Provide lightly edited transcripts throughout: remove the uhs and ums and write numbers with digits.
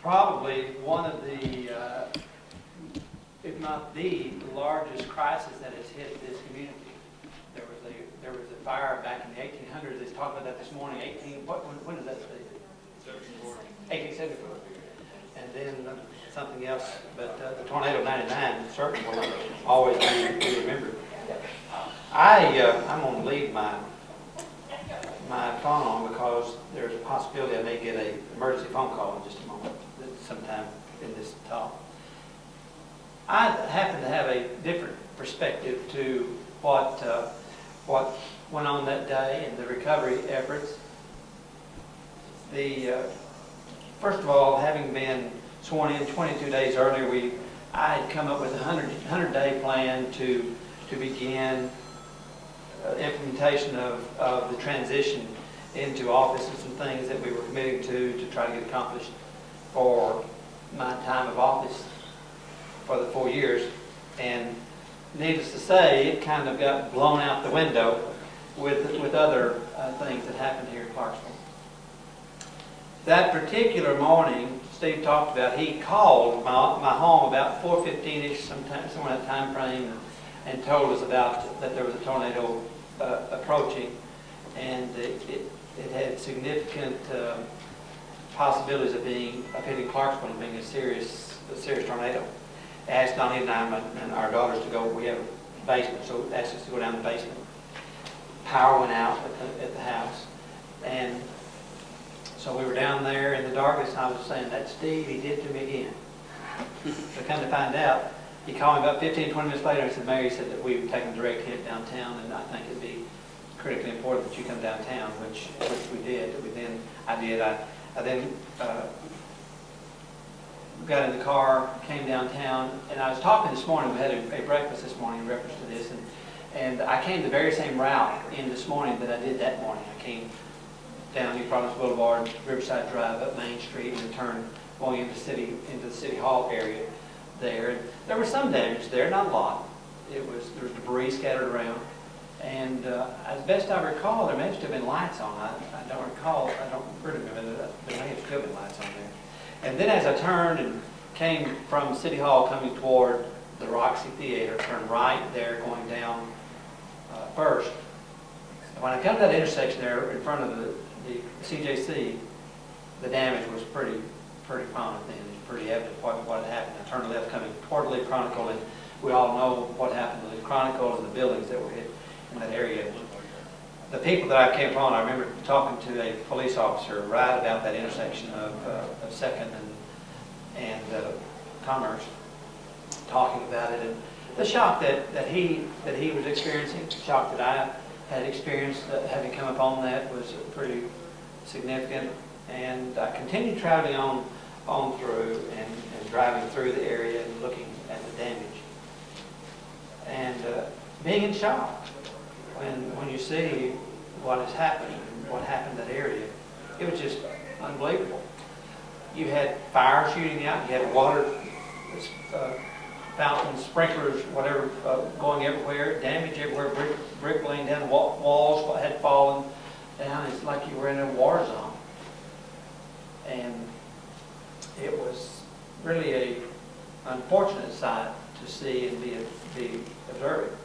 probably one of the, if not the largest crisis that has hit this community. There was a fire back in the 1800s. They talked about that this morning. When is that? 1874. And then something else, but the tornado of '99 certainly will always be remembered. I'm going to leave my phone on because there's a possibility I may get an emergency phone call in just a moment, sometime in this talk. I happen to have a different perspective to what went on that day and the recovery efforts. First of all, having been sworn in 22 days earlier, I had come up with a 100-day plan to begin implementation of the transition into office and some things that we were committing to try to get accomplished for my time of office for the 4 years. And needless to say, it kind of got blown out the window with other things that happened here in Clarksville. That particular morning, Steve talked about, he called my home about 4:15-ish, somewhere in that time frame, and told us about that there was a tornado approaching, and it had significant possibilities of hitting Clarksville and being a serious tornado. Asked Donnie and I and our daughters to go. We have a basement, so asked us to go down the basement. Power went out at the house, and so we were down there in the darkness, and I was saying, "That's Steve, he did it to me again." So come to find out, he called me about 15, 20 minutes later and said, "Mary said that we were taking a direct hit downtown, and I think it'd be critically important that you come downtown," which we did. I then got in the car, came downtown, and I was talking this morning. We had a breakfast this morning in reference to this, and I came the very same route in this morning that I did that morning. I came down New Providence Boulevard, Riverside Drive, up Main Street, and turned going into the city hall area there. And there was some damage there, not a lot. There was debris scattered around, and as best I recall, there may have been lights on. I don't recall. I don't remember that there may have still been lights on there. And then as I turned and came from City Hall coming toward the Roxy Theater, turned right there going down first. And when I come to that intersection there in front of the CJC, the damage was pretty prominent then. It was pretty evident what had happened. I turned left coming toward Lee Chronicle, and we all know what happened to Lee Chronicle and the buildings that were hit in that area. The people that I came upon, I remember talking to a police officer right about that intersection of 2nd and Commerce, talking about it, and the shock that he was experiencing, the shock that I had experienced having come upon that was pretty significant. And I continued traveling on through and driving through the area and looking at the damage and being in shock. When you see what has happened, what happened in that area, it was just unbelievable. You had fire shooting out, you had water fountains, sprinklers, whatever, going everywhere, damage everywhere, brick laying down, walls had fallen down. It's like you were in a war zone. And it was really an unfortunate sight to see and be observing.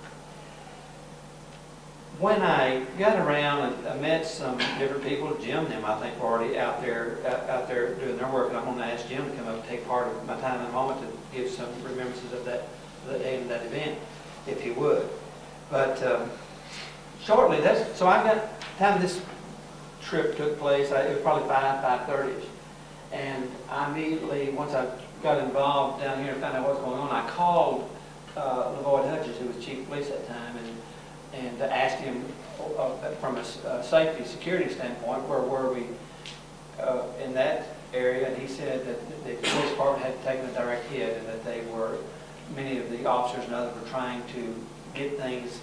When I got around, I met some different people. Jim and them, I think, were already out there doing their work. And I'm going to ask Jim to come up and take part of my time in a moment to give some remembrances of that day and that event, if he would. But shortly, so I got time this trip took place. It was probably 5:30ish, and I immediately, once I got involved down here and found out what was going on, I called LaVoyd Hutchins, who was chief of police at that time, and asked him from a safety, security standpoint, where were we in that area, and he said that the police department had taken a direct hit and that many of the officers and others were trying to get things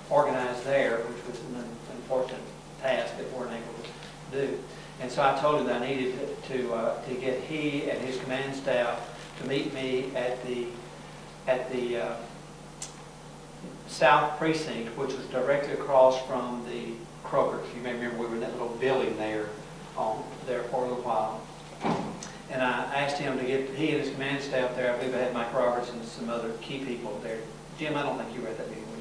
organized there, which was an unfortunate task that we weren't able to do. And so I told him that I needed to get he and his command staff to meet me at the South Precinct, which was directly across from the Kroger's. You may remember we were in that little building there for a little while. And I asked him to get, he and his command staff there, I believe I had Mike Roberts and some other key people there. Jim, I don't think you were at that meeting, were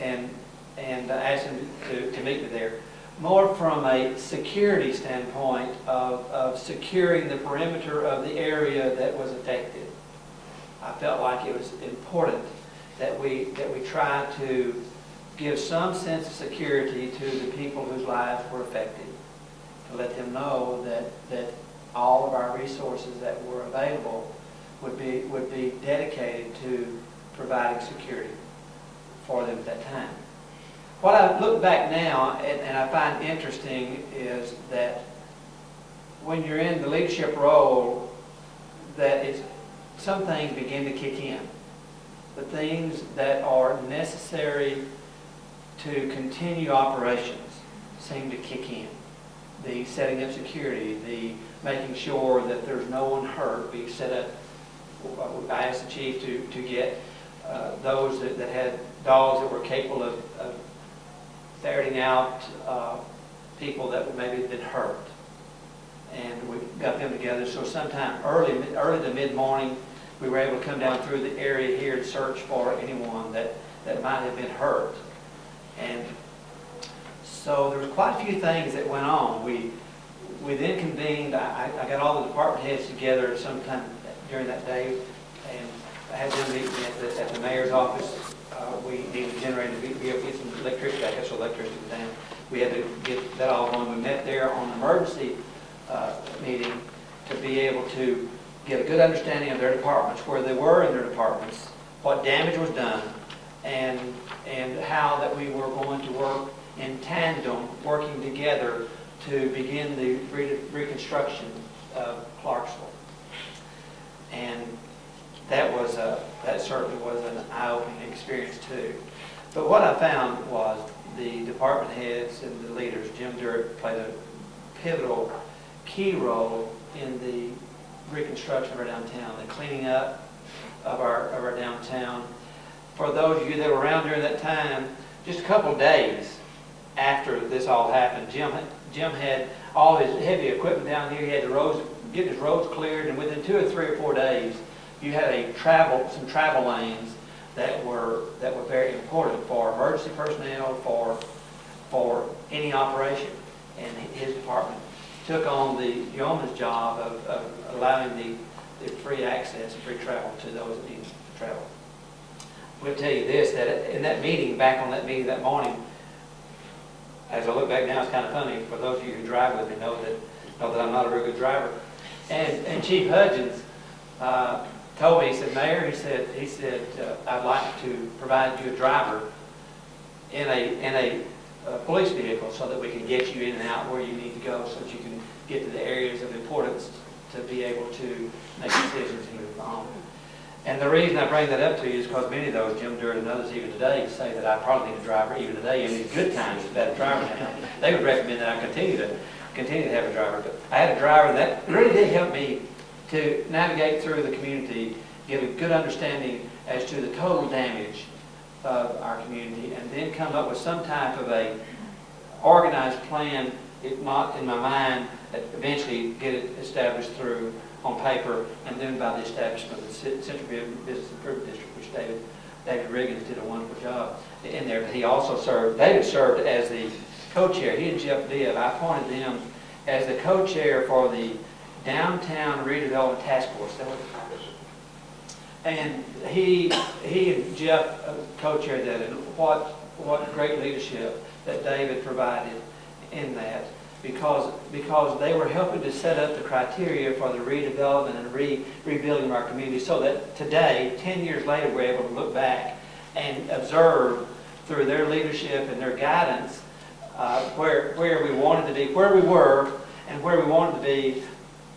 you? And I asked him to meet me there. More from a security standpoint of securing the perimeter of the area that was affected. I felt like it was important that we try to give some sense of security to the people whose lives were affected, to let them know that all of our resources that were available would be dedicated to providing security for them at that time. What I look back now and I find interesting is that when you're in the leadership role, that some things begin to kick in. The things that are necessary to continue operations seem to kick in. The setting up security, the making sure that there's no one hurt. We set up, I asked the chief to get those that had dogs that were capable of ferreting out people that maybe had been hurt. And we got them together. So sometime early to mid-morning, we were able to come down through the area here and search for anyone that might have been hurt. And so there was quite a few things that went on. We then convened. I got all the department heads together sometime during that day, and I had them meet me at the mayor's office. We needed a generator to be able to get some electricity. I guess electricity was down. We had to get that all going. We met there on an emergency meeting to be able to get a good understanding of their departments, where they were in their departments, what damage was done, and how that we were going to work in tandem, working together to begin the reconstruction of Clarksville. And that certainly was an eye-opening experience too. But what I found was the department heads and the leaders, Jim Durrett played a pivotal, key role in the reconstruction of our downtown, the cleaning up of our downtown. For those of you that were around during that time, just a couple of days after this all happened, Jim had all his heavy equipment down here. He had get his roads cleared, and within 2 or 3 or 4 days, you had some travel lanes that were very important for emergency personnel, for any operation. And his department took on the yeoman's job of allowing the free access and free travel to those that needed to travel. We'll tell you this, that in that meeting, back on that meeting that morning, as I look back now, it's kind of funny. For those of you who drive with me know that I'm not a very good driver. And Chief Hudgens told me, he said, Mayor, he said, I'd like to provide you a driver in a police vehicle so that we can get you in and out where you need to go, so that you can get to the areas of importance to be able to make decisions and move on. And the reason I bring that up to you is because many of those, Jim Durrett and others even today, say that I probably need a driver even today. In these good times, if I had a driver now, they would recommend that I continue to have a driver. But I had a driver that really did help me to navigate through the community, give a good understanding as to the total damage of our community, and then come up with some type of a organized plan, if not in my mind, eventually get it established through on paper, and then by the establishment of the Central Business Improvement District, which David Riggins did a wonderful job in there. But he also David served as the co-chair. He and Jeff Dibb, I appointed them as the co-chair for the Downtown Redevelopment Task Force. And he and Jeff co-chaired that, and what great leadership that David provided in that, because they were helping to set up the criteria for the redevelopment and rebuilding of our community, so that today, 10 years later, we're able to look back and observe through their leadership and their guidance where we wanted to be, where we were, and where we wanted to be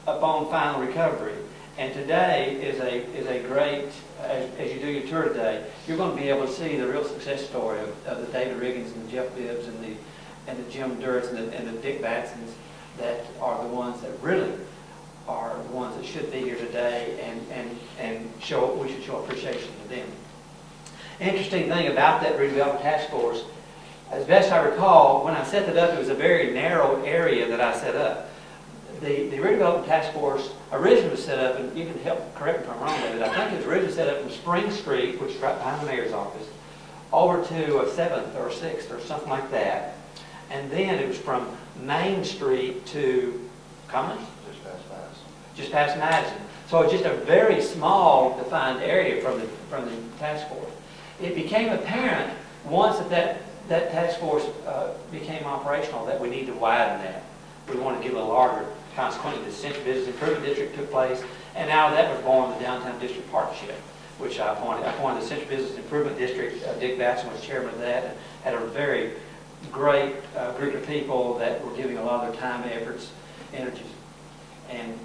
upon final recovery. And today is a great, as you do your tour today, you're going to be able to see the real success story of the David Riggins and the Jeff Bibbs and the Jim Durretts and the Dick Batsons that are the ones that really are the ones that should be here today, and we should show appreciation to them. Interesting thing about that redevelopment task force, as best I recall, when I set it up, it was a very narrow area that I set up. the redevelopment task force originally was set up, and you can help correct me if I'm wrong, David, I think it was originally set up from Spring Street, which is right behind the mayor's office, over to 7th or 6th or something like that. And then it was from Main Street to Cummings? Just past Madison. So it's just a very small defined area from the task force. It became apparent once that task force became operational that we need to widen that. We want to give a larger, consequently the Central Business Improvement District took place, and out of that was born the Downtown District Partnership, which I appointed. I appointed the Central Business Improvement District. Dick Batson was chairman of that, and had a very great group of people that were giving a lot of their time, efforts, energies. And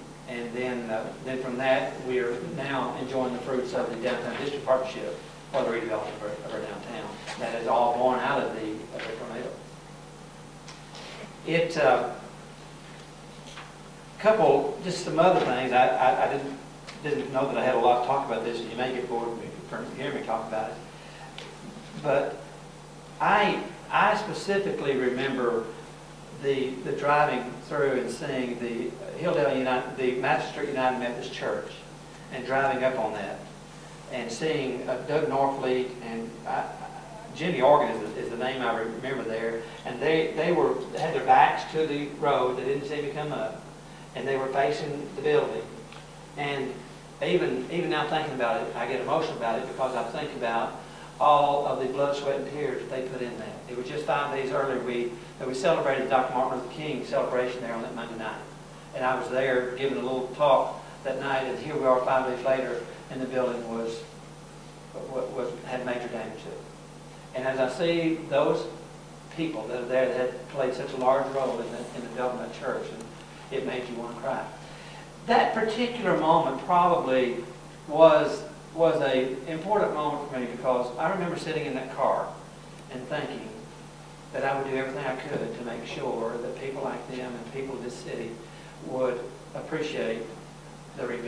then from that, we are now enjoying the fruits of the Downtown District Partnership for the redevelopment of our downtown. That is all born out of the tornado. Just some other things. I didn't know that I had a lot to talk about this, and you may get bored of me from hearing me talk about it. But I specifically remember the driving through and seeing the the Magistrate United Methodist Church, and driving up on that, and seeing Doug Norfleet and Jimmy Organ is the name I remember there, and they had their backs to the road. They didn't see me come up, and they were facing the building. And even now thinking about it, I get emotional about it because I think about all of the blood, sweat, and tears that they put in that. It was just 5 days earlier that we celebrated Dr. Martin Luther King celebration there on that Monday night. And I was there giving a little talk that night, and here we are 5 days later, and the building had major damage to it. And as I see those people that are there that had played such a large role in the development of church, and it made you want to cry. That particular moment probably was an important moment for me, because I remember sitting in that car and thinking that I would do everything I could to make sure that people like them and people of this city would appreciate the rebuilding.